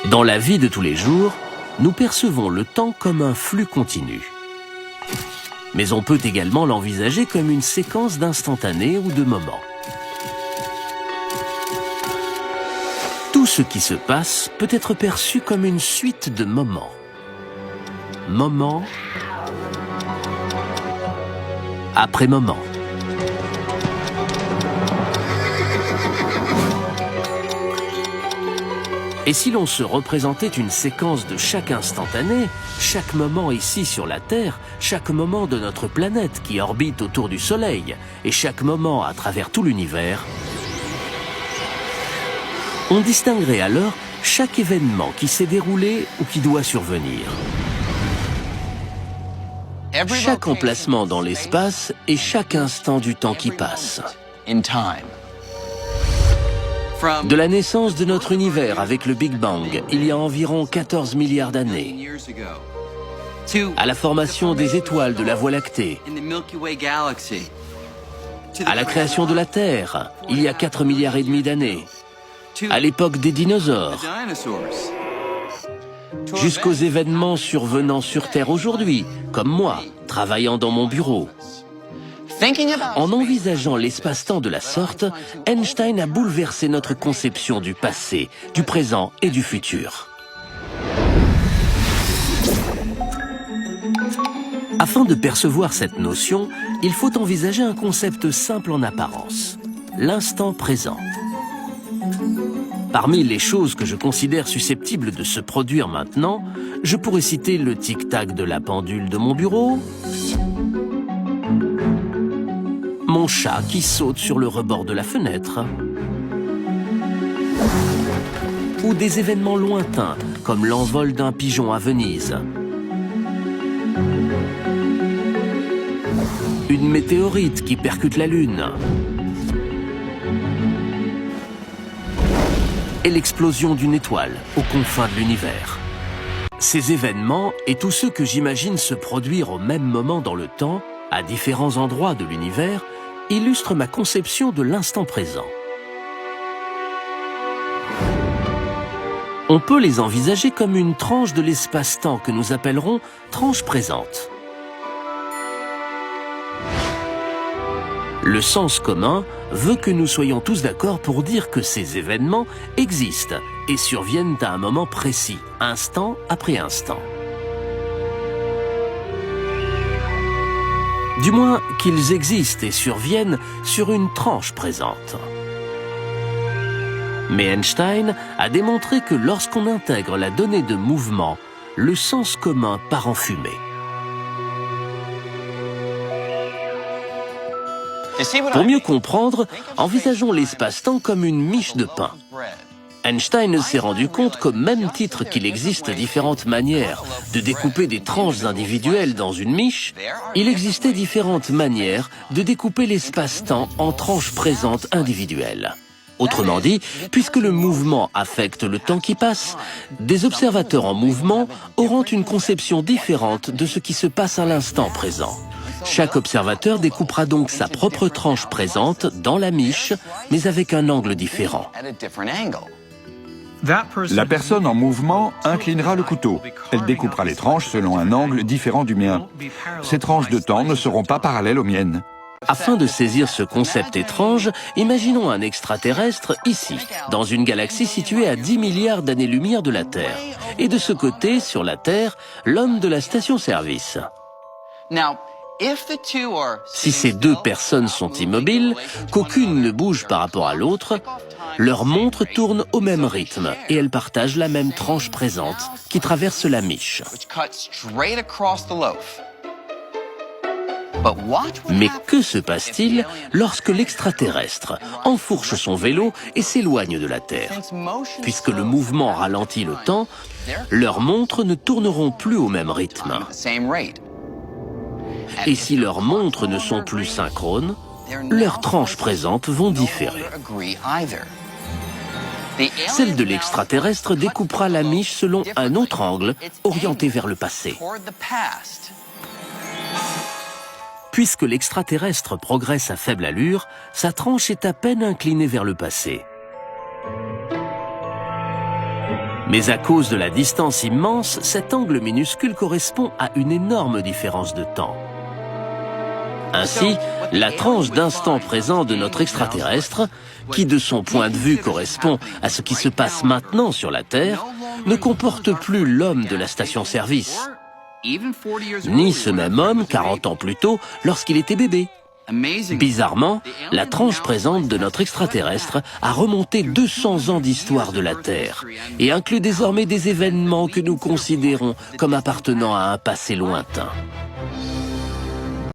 Dans la vie de tous les jours, nous percevons le temps comme un flux continu. Mais on peut également l'envisager comme une séquence d'instantanés ou de moments. Tout ce qui se passe peut être perçu comme une suite de moments. Moment après moment. Et si l'on se représentait une séquence de chaque instantané, chaque moment ici sur la Terre, chaque moment de notre planète qui orbite autour du Soleil, et chaque moment à travers tout l'univers, on distinguerait alors chaque événement qui s'est déroulé ou qui doit survenir. Chaque emplacement dans l'espace et chaque instant du temps qui passe. De la naissance de notre univers avec le Big Bang, il y a environ 14 milliards d'années, à la formation des étoiles de la Voie lactée, à la création de la Terre, il y a 4 milliards et demi d'années, à l'époque des dinosaures, jusqu'aux événements survenant sur Terre aujourd'hui, comme moi, travaillant dans mon bureau. En envisageant l'espace-temps de la sorte, Einstein a bouleversé notre conception du passé, du présent et du futur. Afin de percevoir cette notion, il faut envisager un concept simple en apparence, l'instant présent. Parmi les choses que je considère susceptibles de se produire maintenant, je pourrais citer le tic-tac de la pendule de mon bureau, mon chat qui saute sur le rebord de la fenêtre, ou des événements lointains comme l'envol d'un pigeon à Venise, une météorite qui percute la Lune, et l'explosion d'une étoile aux confins de l'univers. Ces événements et tous ceux que j'imagine se produire au même moment dans le temps, à différents endroits de l'univers, illustrent ma conception de l'instant présent. On peut les envisager comme une tranche de l'espace-temps que nous appellerons tranche présente. Le sens commun veut que nous soyons tous d'accord pour dire que ces événements existent et surviennent à un moment précis, instant après instant. Du moins qu'ils existent et surviennent sur une tranche présente. Mais Einstein a démontré que lorsqu'on intègre la donnée de mouvement, le sens commun part en fumée. Pour mieux comprendre, envisageons l'espace-temps comme une miche de pain. Einstein s'est rendu compte qu'au même titre qu'il existe différentes manières de découper des tranches individuelles dans une miche, il existait différentes manières de découper l'espace-temps en tranches présentes individuelles. Autrement dit, puisque le mouvement affecte le temps qui passe, des observateurs en mouvement auront une conception différente de ce qui se passe à l'instant présent. Chaque observateur découpera donc sa propre tranche présente dans la miche, mais avec un angle différent. La personne en mouvement inclinera le couteau. Elle découpera les tranches selon un angle différent du mien. Ces tranches de temps ne seront pas parallèles aux miennes. Afin de saisir ce concept étrange, imaginons un extraterrestre ici, dans une galaxie située à 10 milliards d'années-lumière de la Terre. Et de ce côté, sur la Terre, l'homme de la station-service. Si ces deux personnes sont immobiles, qu'aucune ne bouge par rapport à l'autre, leurs montres tournent au même rythme et elles partagent la même tranche présente qui traverse la miche. Mais que se passe-t-il lorsque l'extraterrestre enfourche son vélo et s'éloigne de la Terre? Puisque le mouvement ralentit le temps, leurs montres ne tourneront plus au même rythme. Et si leurs montres ne sont plus synchrones, leurs tranches présentes vont différer. Celle de l'extraterrestre découpera la miche selon un autre angle, orienté vers le passé. Puisque l'extraterrestre progresse à faible allure, sa tranche est à peine inclinée vers le passé. Mais à cause de la distance immense, cet angle minuscule correspond à une énorme différence de temps. Ainsi, la tranche d'instant présent de notre extraterrestre, qui de son point de vue correspond à ce qui se passe maintenant sur la Terre, ne comporte plus l'homme de la station-service, ni ce même homme 40 ans plus tôt lorsqu'il était bébé. Bizarrement, la tranche présente de notre extraterrestre a remonté 200 ans d'histoire de la Terre et inclut désormais des événements que nous considérons comme appartenant à un passé lointain.